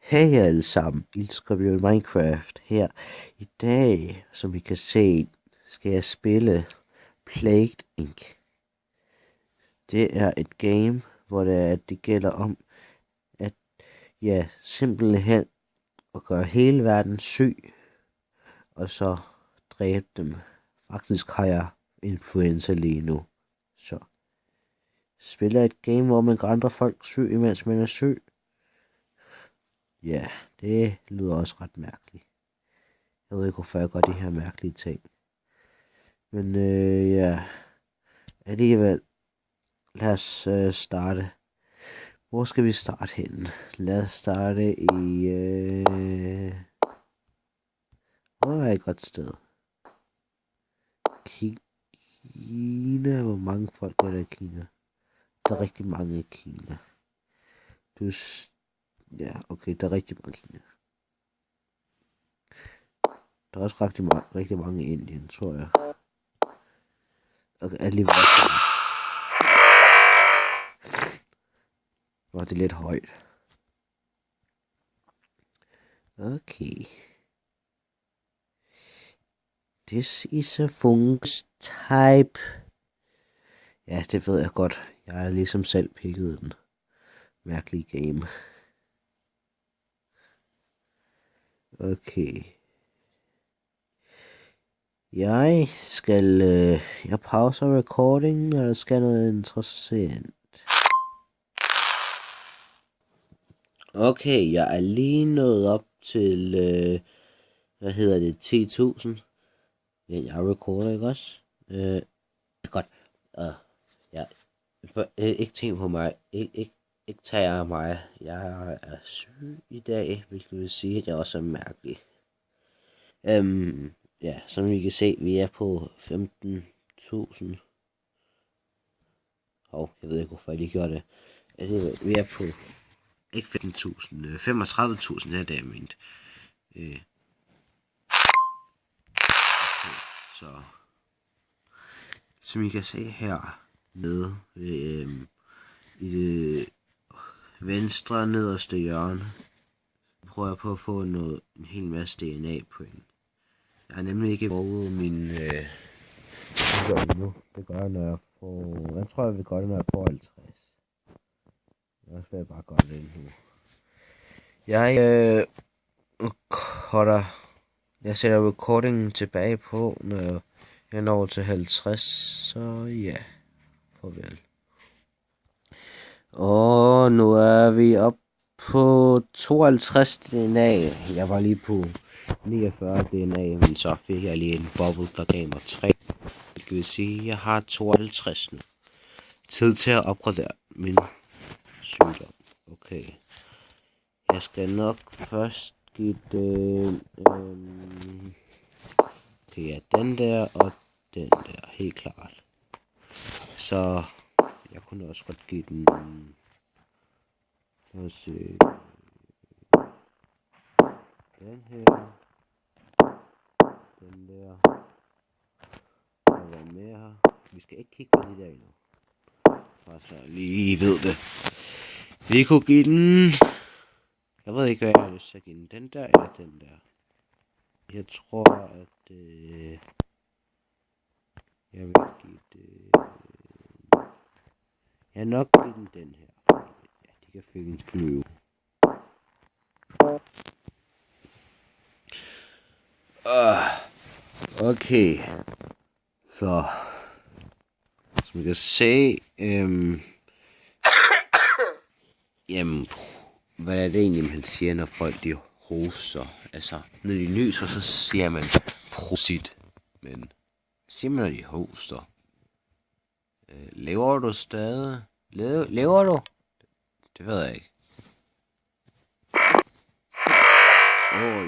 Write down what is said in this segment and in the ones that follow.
Hey alle sammen, elsker vi jo Minecraft her. I dag, som I kan se, skal jeg spille Plague Inc. Det er et game, hvor det gælder om at, simpelthen at gøre hele verden syg, og så dræbe dem. Faktisk har jeg influenza lige nu, så spiller et game, hvor man gør andre folk syg, imens man er syg. Ja, det lyder også ret mærkeligt. Jeg ved ikke, hvorfor jeg gør de her mærkelige ting. Men alligevel, lad os starte. Hvor skal vi starte henne? Lad os starte i... hvor er et godt sted? Kina. Hvor mange folk er der i Kina? Der er rigtig mange i Kina. Okay, der er rigtig mange i Kina. Der er også rigtig mange i Indien, tror jeg. Okay, alligevel sådan. Var det lidt højt. Okay. This is a fungus type. Ja, det ved jeg godt. Jeg har ligesom selv pikket den. Mærkelige game. Okay. Jeg pauser recording, og der skal noget interessant. Okay, jeg er lige nået op til, 10.000. Jeg recorder, ikke også? Godt. Ikke tænk på mig. Ikke tage af mig. Jeg er syg i dag, hvilket vil sige, at jeg også er mærkelig. Som I kan se, vi er på 15.000. Jeg ved ikke, hvorfor jeg lige gjorde det. Vi er på, ikke 15.000, 35.000 her, det er ment. Okay, så som I kan se her nede i det venstre nederste hjørne, prøver jeg på at få en hel masse DNA-point. Jeg har nemlig ikke brugt min nu. Det gør jeg, når jeg får... Jeg tror, jeg vil gøre det, når jeg får 50. Jeg vil bare gøre det nu. Jeg sætter recordingen tilbage på, når jeg når til 50. Så ja, farvel. Og nu er vi op på 52 DNA. Jeg var lige på 49 DNA, men så fik jeg lige en bubble, der gav mig 3. Det vil sige, at jeg har 52 nu. Tid til at opgradere min sygdom. Okay. Jeg skal nok først give det... det er den der og den der, helt klart. Så jeg kunne også godt give den... Lad os se... Den her... Den der... Og hvad mere her? Vi skal ikke kigge på de der endnu. Bare så lige ved det. Vi kunne give den... Jeg ved ikke, hvad jeg har lyst til at give den. Den der eller den der? Jeg tror, at... jeg vil give det... Jeg vil nok give den her. Ja, de kan finde flyve. Okay. Så... Som I kan se... Jamen... Hvad er det egentlig, man siger, når folk de hoster? Altså, når de nyser, så siger man prosit. Men hvad siger man, når de hoster? Lever du stadig? Lever du? Det ved jeg ikke.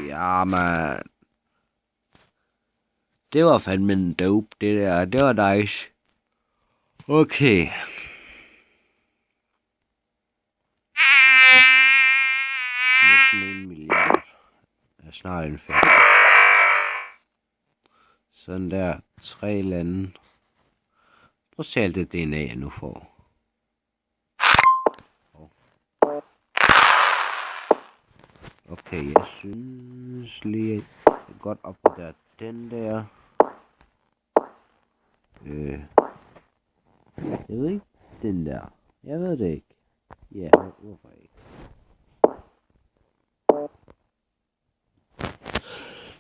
Ja, man. Det var fandme en dope, det der. Det var nice. Okay. Næsten 1 milliard. Er snart indfærdig. Sådan der. 3 lande. Prøv at se alt det DNA, jeg nu får. Okay, jeg synes lige, at jeg godt opgradere den der. Jeg ved ikke, den der. Jeg ved det ikke. Ja, hvorfor ikke?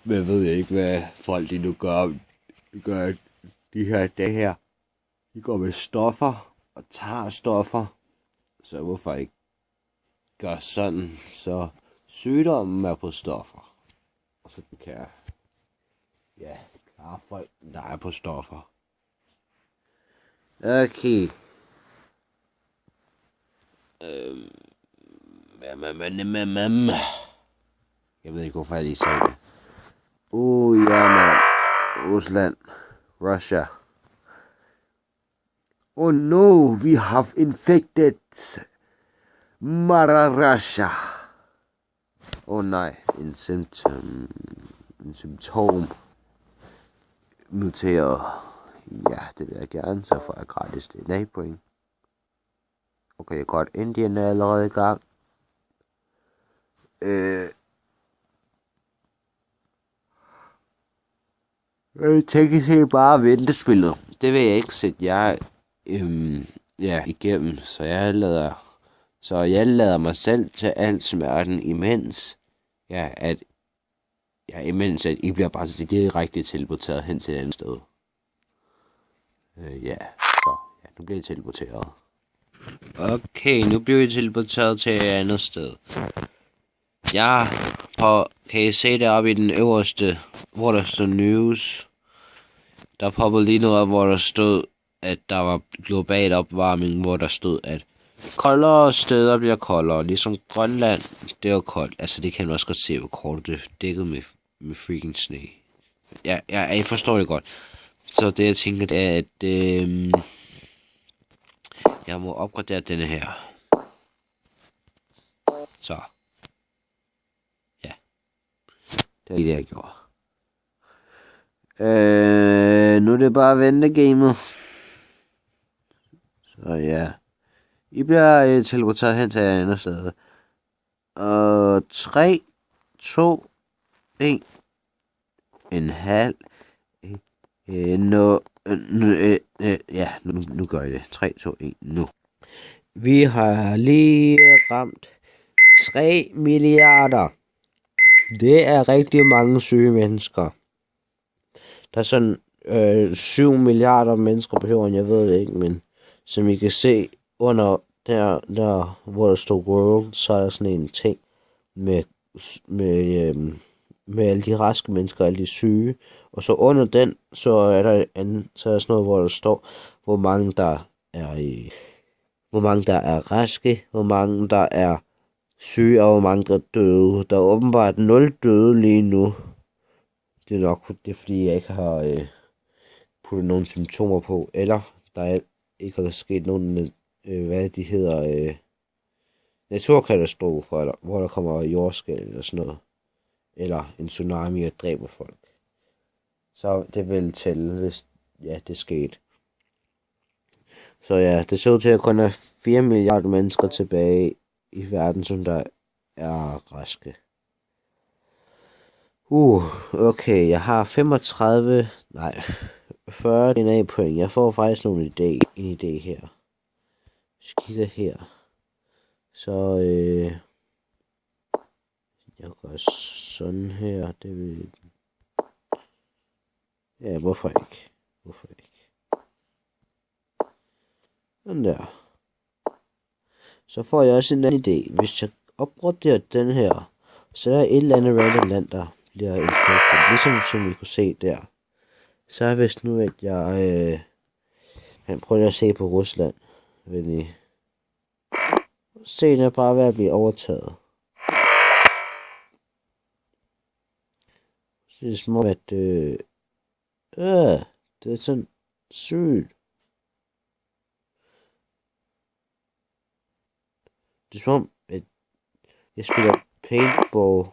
Men ved jeg ikke, hvad folk de nu gør de her dage her. De går med stoffer og tager stoffer. Så hvorfor ikke gøre sådan, så sygdommen er på stoffer. Og så kan jeg, klare folk, der er på stoffer. Okay. Jeg ved ikke, hvorfor jeg lige sagde det. Ja, man. Rusland. Russia. Oh no, we have infected Russia. Nej, en symptom muteret. Ja, det vil jeg gerne, så får jeg gratis DNA-point. Okay, godt. Indien er allerede i gang. Jeg tænker sig bare at vente spillet. Det vil jeg ikke sætte jer igennem, så jeg lader mig selv til al smerten imens at I bliver bare direkte teleporteret hen til et andet sted. Nu bliver I teleporteret. Okay, nu bliver I teleporteret til et andet sted. Kan I se deroppe i den øverste, hvor der står news? Der poppede lige noget op, hvor der stod, at der var global opvarmning, hvor der stod, at koldere steder bliver koldere. Ligesom Grønland, det er koldt. Altså det kan man også godt se, hvor kortet er dækket med freaking sne. Jeg forstår det godt. Så det jeg tænker, det er, at jeg må opgradere denne her. Så. Ja. Det er det, jeg gjorde. Nu er det bare ventegamet. Så ja. I bliver teleporteret hen til et andet sted. 3, 2, 1. En halv. Nu gør jeg det. 3, 2, 1, nu. Vi har lige ramt 3 milliarder. Det er rigtig mange syge mennesker. Der er sådan 7 milliarder mennesker på jorden, jeg ved det ikke, men som I kan se under der hvor der står world, så er der sådan en ting med alle de raske mennesker og alle de syge. Og så under den, så er der sådan noget, hvor der står, hvor mange der er raske, hvor mange der er syge, og hvor mange der er døde. Der er åbenbart 0 døde lige nu. Det er nok fordi jeg ikke har puttet nogle symptomer på, eller der ikke har sket nogen, hvad de hedder, naturkatastrofer, eller hvor der kommer jordskælv eller sådan noget, eller en tsunami og dræber folk. Så det vil tælle, hvis det skete. Så ja, det ser ud til at kun er 4 milliarder mennesker tilbage i verden, som der er raske. Okay, jeg har 40 DNA-point. Jeg får faktisk en idé her. Hvis jeg kigger her, så jeg gør sådan her. Det vil... Ja, hvorfor ikke? Sådan der. Så får jeg også en anden idé. Hvis jeg opgraderer den her, så er der et eller andet random land, der bliver infektet. Ligesom som I kunne se der. Så hvis nu, at jeg prøver at se på Rusland. Vil I se, den er bare ved at blive overtaget. Det er som om, at det er sådan sygt. Det er som om, at jeg spiller paintball,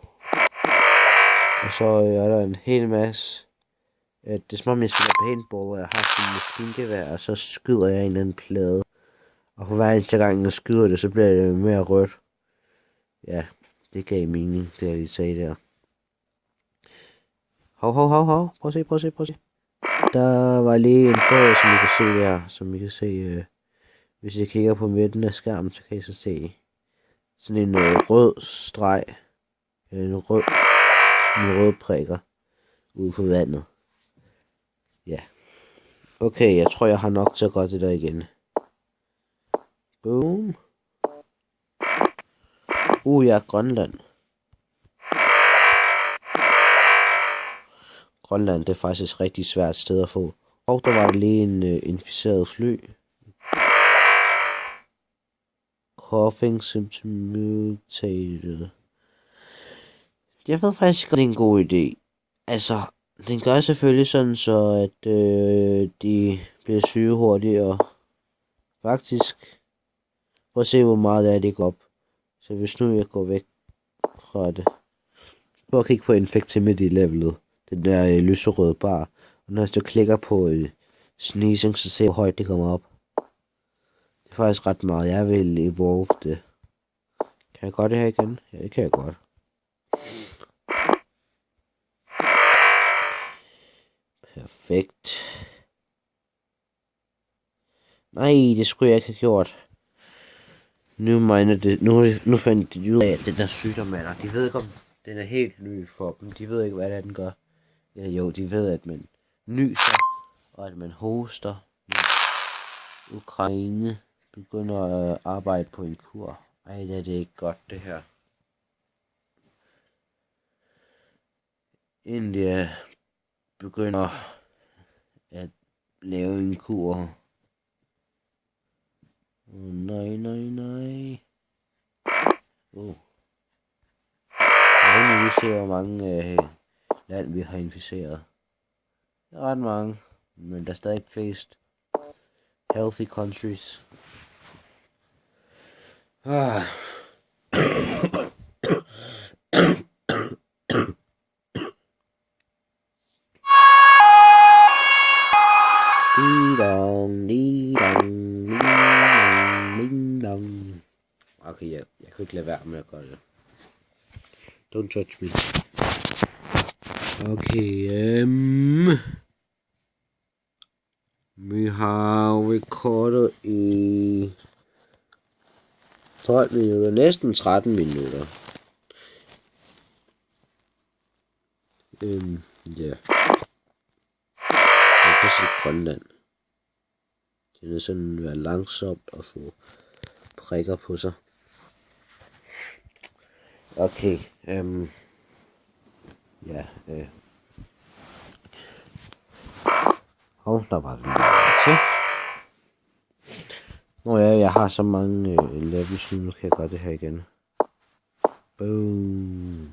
og så er der en hel masse. Det er som om, jeg spiller paintball, og jeg har sådan en maskingevær, og så skyder jeg en eller anden plade. Og for hver eneste gang, jeg skyder det, så bliver det mere rødt. Ja, Det gav mening, det jeg lige sagde der. Hov. Prøv at se. Der var lige en båd, som I kan se der. Som I kan se, hvis jeg kigger på midten af skærmen, så kan I så se sådan en rød streg. En rød prikker ude på vandet. Ja. Okay, jeg tror, jeg har nok til at gøre det der igen. Boom. Ja, Grønland. Grønland, det er faktisk et rigtig svært sted at få. Og der var lige en inficeret fly. Coughing symptom mutated. Jeg ved faktisk ikke, om det er en god idé. Altså, den gør selvfølgelig sådan, så at de bliver syge hurtigere. Faktisk. Prøv at se, hvor meget det er, det går op. Så hvis nu jeg går væk fra det. Prøv at kigge på infectivity levelet. Den der lyserøde bar. Og når jeg så klikker på sneezing, så ser jeg, hvor højt det kommer op. Det er faktisk ret meget. Jeg vil evolve det. Kan jeg gøre det her igen? Ja, det kan jeg godt. Perfekt. Nej, det skulle jeg ikke have gjort. Nu fandt de ud af, at den der sygdom er der. De ved ikke, om den er helt ny for dem. De ved ikke, hvad det er, den gør. Ja, jo, de ved, at man nyser, og at man hoster. Men Ukraine begynder at arbejde på en kur. Ej, det er det ikke godt, det her. India begynder at lave en kur. Nej. Jeg vil lige se, hvor mange land vi har inficeret. Det er ret mange, men der er stadig flest healthy countries. Okay, jeg kunne ikke lade være med at gøre det. Don't judge me. Okay, vi har recordet i 12 minutter, næsten 13 minutter. Ja. Jeg kan se Grønland. Det er sådan være langsomt at få prikker på sig. Okay, ja, der var det til. Nå ja, jeg har så mange levels nu kan jeg gøre det her igen. Boom.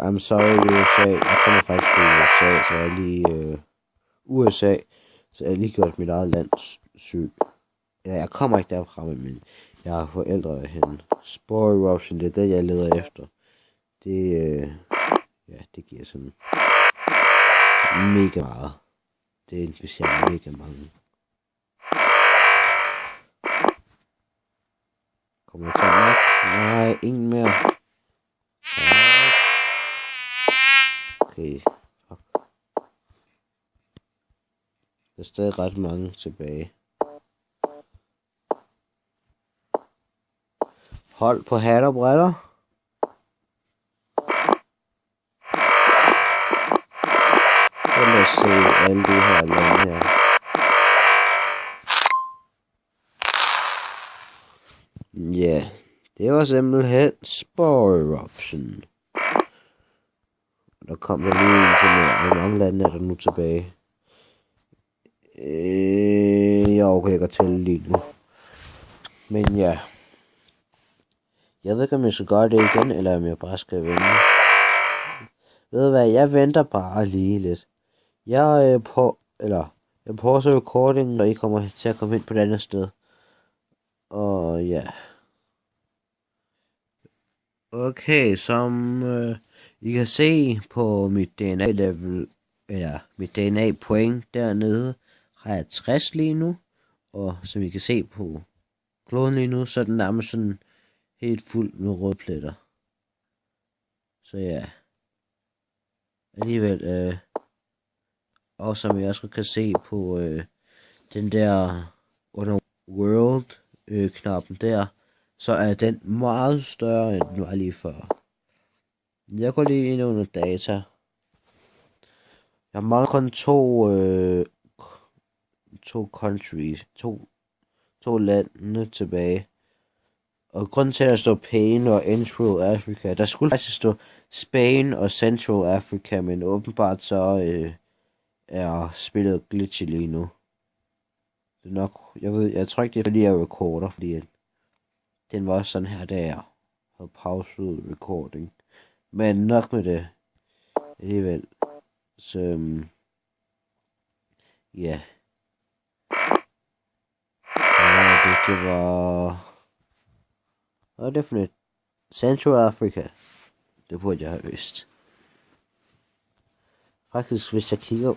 I'm sorry USA. Jeg kommer faktisk fra USA, så jeg er lige USA, så jeg har lige gjort mit eget land syg. Ja, jeg kommer ikke derfra, men jeg har forældre derhen. Spore eruption, det er det, jeg leder efter. Det, ja, det giver sådan mega meget. Det inficerer mega mange. Kommer jeg til nok? Nej, ingen mere. Okay, fuck. Der er stadig ret mange tilbage. Hold på hat og briller. Og lad os se alle de her lande her. Ja, det var simpelthen spore eruption. Der kom der lige en til mere. Hvor mange lande er der nu tilbage? Jeg overgår ikke at tælle lige nu. Men ja. Jeg ved ikke, om jeg skal gøre det igen, eller om jeg bare skal vente. Ved du hvad, jeg venter bare lige lidt. Jeg pauser recordingen, når I kommer til at komme ind på et andet sted. Og ja. Okay, som I kan se på mit DNA level eller mit DNA point dernede, har jeg 60 lige nu. Og som I kan se på kloden lige nu, så er den nærmest sådan helt fuld med røde pletter. Så ja, alligevel, og som I også kan se på den der under world-knappen der, så er den meget større, end den var lige før. Jeg går lige ind under data. Jeg mangler kun to countries, to lande tilbage. Og grunden til at der står Spain og Central Africa, der skulle faktisk stå Spain og Central Africa, men åbenbart så er spillet glitchy lige nu. Det er nok, jeg tror ikke det er fordi jeg recorder, fordi den var sådan her, da jeg havde pauset recording. Men nok med det alligevel. Så ja. Det var... Hvad er det for et? Central Africa. Det burde jeg have vidst. Faktisk, hvis jeg kigger,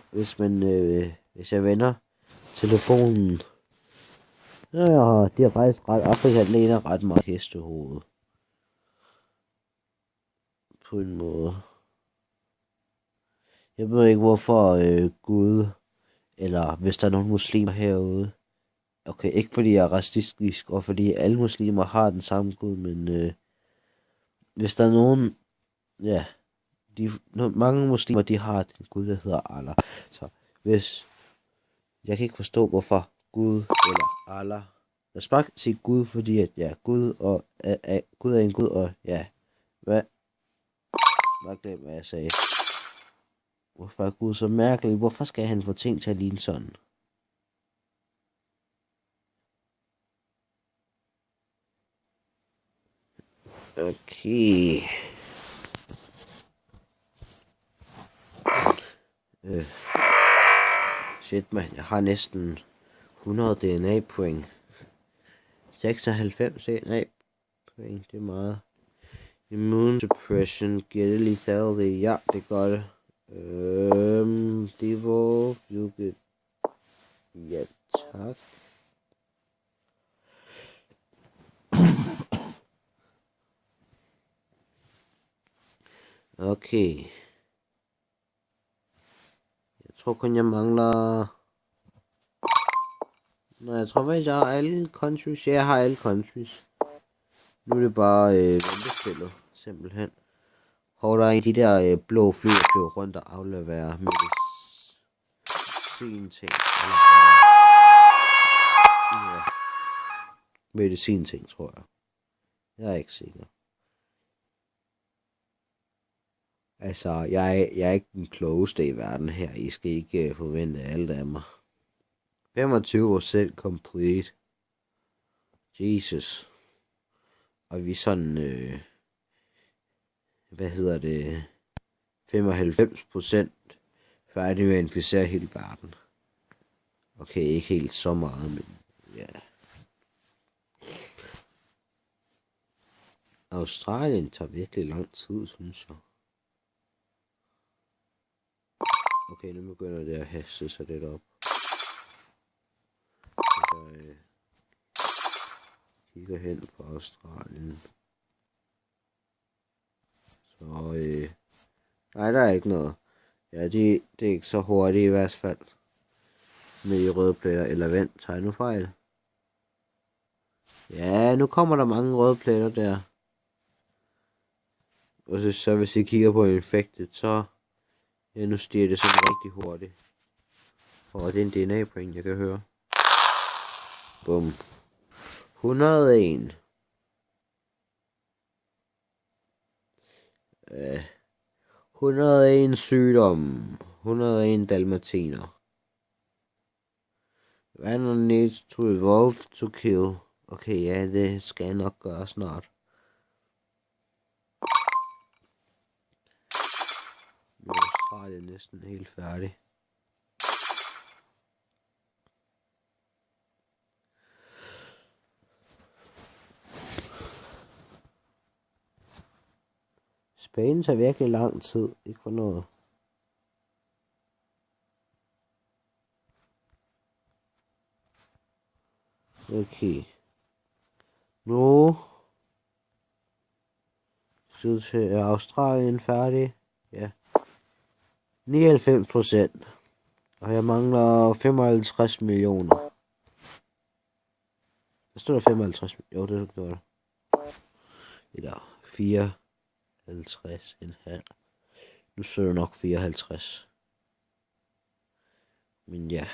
hvis jeg vender telefonen, så det er faktisk ret, Afrika ligner ret meget hestehoved. På en måde. Jeg ved ikke hvorfor Gud, eller hvis der er nogle muslimer herude. Okay, ikke fordi jeg er racistisk, og fordi alle muslimer har den samme Gud, men hvis der er nogen, ja, mange muslimer, de har den Gud, der hedder Allah. Så hvis, jeg kan ikke forstå, hvorfor Gud eller Allah. Lad os bare sige Gud, fordi at, ja, Gud er en Gud, og ja, hvad glemte, hvad jeg sagde. Hvorfor er Gud så mærkelig? Hvorfor skal han få ting til at ligne sådan? Okay. Shit, man. Jeg har næsten 100 DNA point. 96 DNA point, det er meget. Immune suppression, giver det lethality? Ja, det gør det. Devolve, you get... Ja, tak. Okay. Jeg tror kun jeg mangler... Nej, jeg tror faktisk jeg har alle countries. Ja, jeg har alle countries. Nu er det bare ventespillet, simpelthen. Hvor der er de der blå fly, der flyver rundt og afleverer medicin-ting. Ja. Medicin-ting, tror jeg. Jeg er ikke sikker. Altså, jeg er ikke den klogeste i verden her. I skal ikke forvente alt af mig. 25% complete. Jesus. Og vi er sådan, 95% færdig med at inficere hele verden. Okay, ikke helt så meget, men ja. Australien tager virkelig lang tid, synes jeg. Okay, nu begynder det at haste sig lidt op. Jeg kigger hen på Australien. Så nej, der er ikke noget. Ja, det er ikke så hurtigt i hvert fald. Med de røde pletter. Eller vent, tager jeg nu fejl? Ja, nu kommer der mange røde pletter der. Og så hvis I kigger på infected, så ja, nu stiger det sådan rigtig hurtigt. Og det er en DNA-point, jeg kan høre. Bum. 101. 101 sygdom. 101 dalmatiner. Random needs to evolve to kill. Okay, ja, det skal jeg nok gøre snart. Nu er Australien næsten helt færdig. Spain tager virkelig lang tid, ikke for noget. Okay. Nu er Australien færdig. Ja. 99%. Og jeg mangler 55 millioner. Der står der 55. Jo, det gjorde det. Eller 54,5. Nu står der nok 54. Men ja.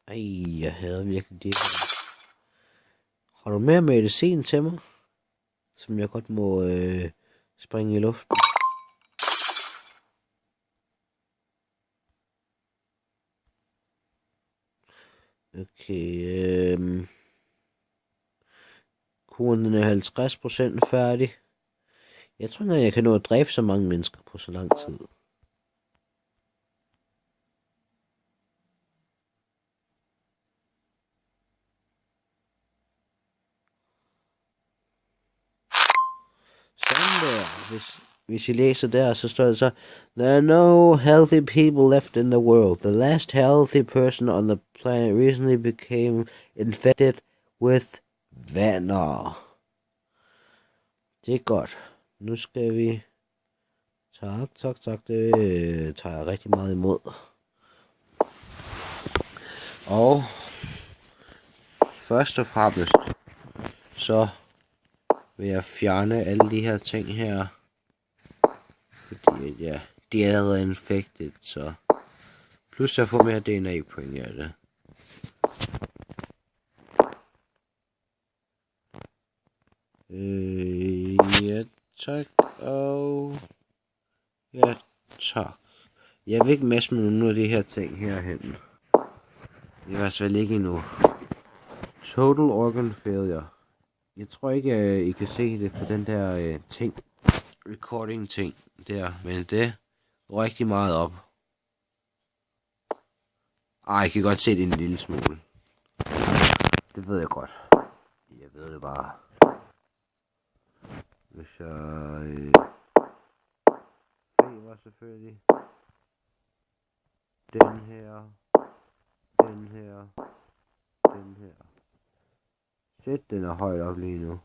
Ej, jeg havde virkelig det her. Har du mere medicin til mig? Som jeg godt må springe i luften. Okay, kuren den er 50% færdig. Jeg tror ikke, jeg kan nå at dræbe så mange mennesker på så lang tid. Sådan der. Hvis I læser der, så står det så: There are no healthy people left in the world. The last healthy person on the planet recently became infected with Vanner. Det er godt. Nu skal vi... Tak. Det tager jeg rigtig meget imod. Og først og fremmest, så vil jeg fjerne alle de her ting her. Fordi ja, de er allerede infected, så... Plus jeg får mere DNA-point af det. Ja, tak. Og... Ja, tak. Jeg vil ikke messe med nogle af de her ting herhen. I hvert fald ikke endnu. Total organ failure. Jeg tror ikke, I kan se det på den der ting. Recording ting der. Men det går rigtig meget op. I kan godt se det en lille smule. Det ved jeg godt. Jeg ved det bare. Hvis jeg... Det var selvfølgelig... Den her... Shit, den er højt op lige nu.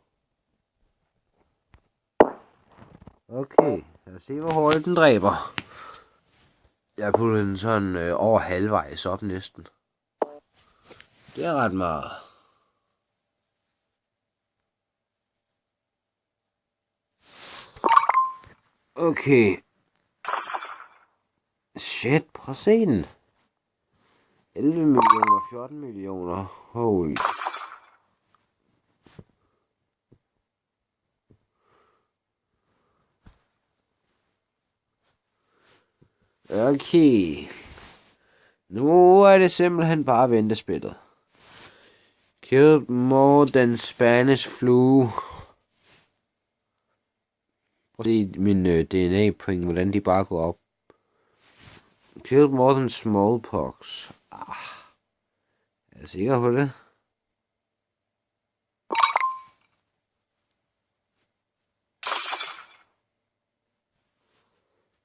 Okay, lad os se hvor hurtigt den dræber. Jeg putter den sådan over halvvejs op næsten. Det er ret meget. Okay. Shit, prøv at se den. 11 millioner, 14 millioner. Holy. Okay. Nu er det simpelthen bare ventespillet. Killed more than Spanish flu. Prøv at se min DNA-point, hvordan de bare går op. Killed more than smallpox. Er jeg sikker på det?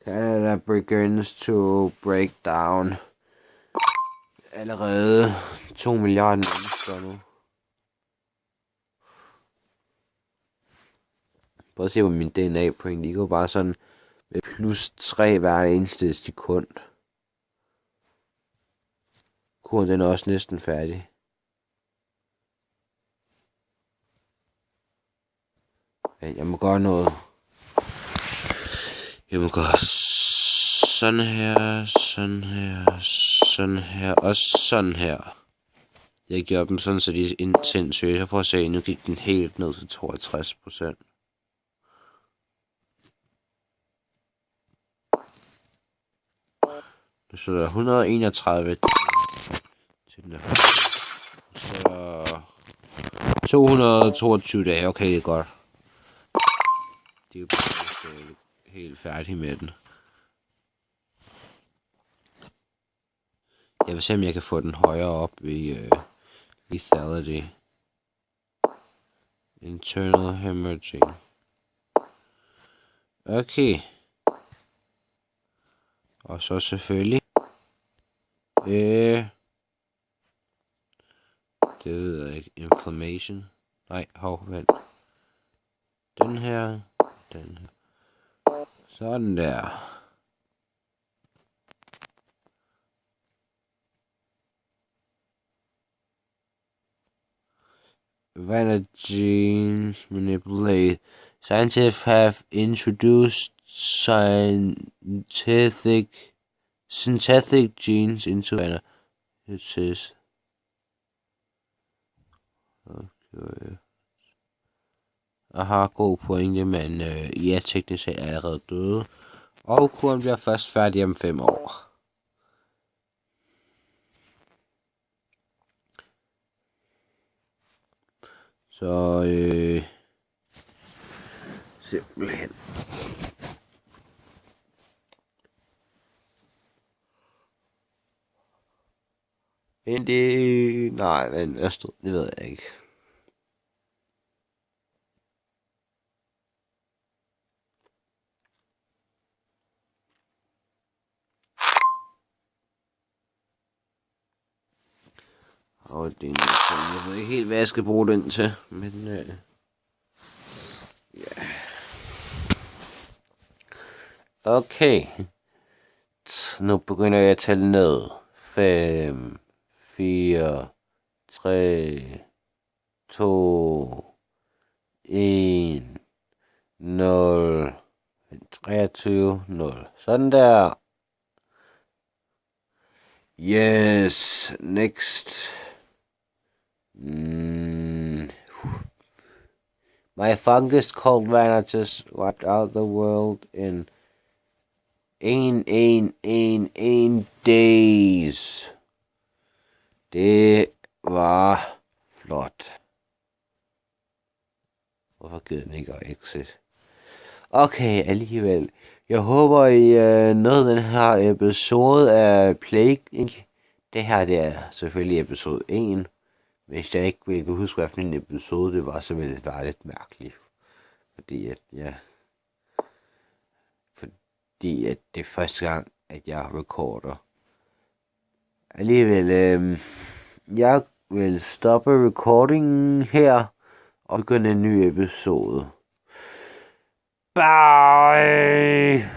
Canada begins to break down. Allerede 2 milliarder mennesker nu. Prøv at se på min DNA-point. De går bare sådan med plus 3 hver eneste sekund. Kuren den er også næsten færdig. Jeg må gøre noget. Jeg må gøre sådan her, og sådan her. Jeg gør dem sådan, så de er intense. Jeg prøver at se, nu gik den helt ned til 62%. Nu så der 131 til den her. Så 222 dage, okay, det er godt. De er jo helt færdige med den. Jeg vil se, om jeg kan få den højere op i lethality. Internal hemorrhaging. Okay. Og så selvfølgelig det ved jeg ikke. Inflammation. Nej, vent. Den her. Sådan der. Vanna genes manipulate. Scientists have introduced synthetic genes into Vanna. It says. Okay. Aha, god pointe, men ja, teknisk set er allerede døde. Og kuren bliver først færdig om 5 år. Så simpelthen. Nej, men Østrig, det ved jeg ikke. Og det er jeg ved ikke helt, hvad jeg skal bruge den til, men ja. Okay. Nu begynder jeg at tælle ned. 5, 4, 3, 2, 1, 0, 23, 0. Sådan der. Yes, next. My fungus called Vanna just wiped out the world in 1 days. Det var flot. Hvorfor gider den ikke at exit? Okay, alligevel. Jeg håber, I nåede den her episode af Plague Inc. Det her, det er selvfølgelig episode 1. Hvis jeg ikke vil huske, hvad for en episode det var, så ville det være lidt mærkeligt. Fordi at det er første gang, at jeg recorder. Alligevel, jeg vil stoppe recordingen her og begynde en ny episode. Bye!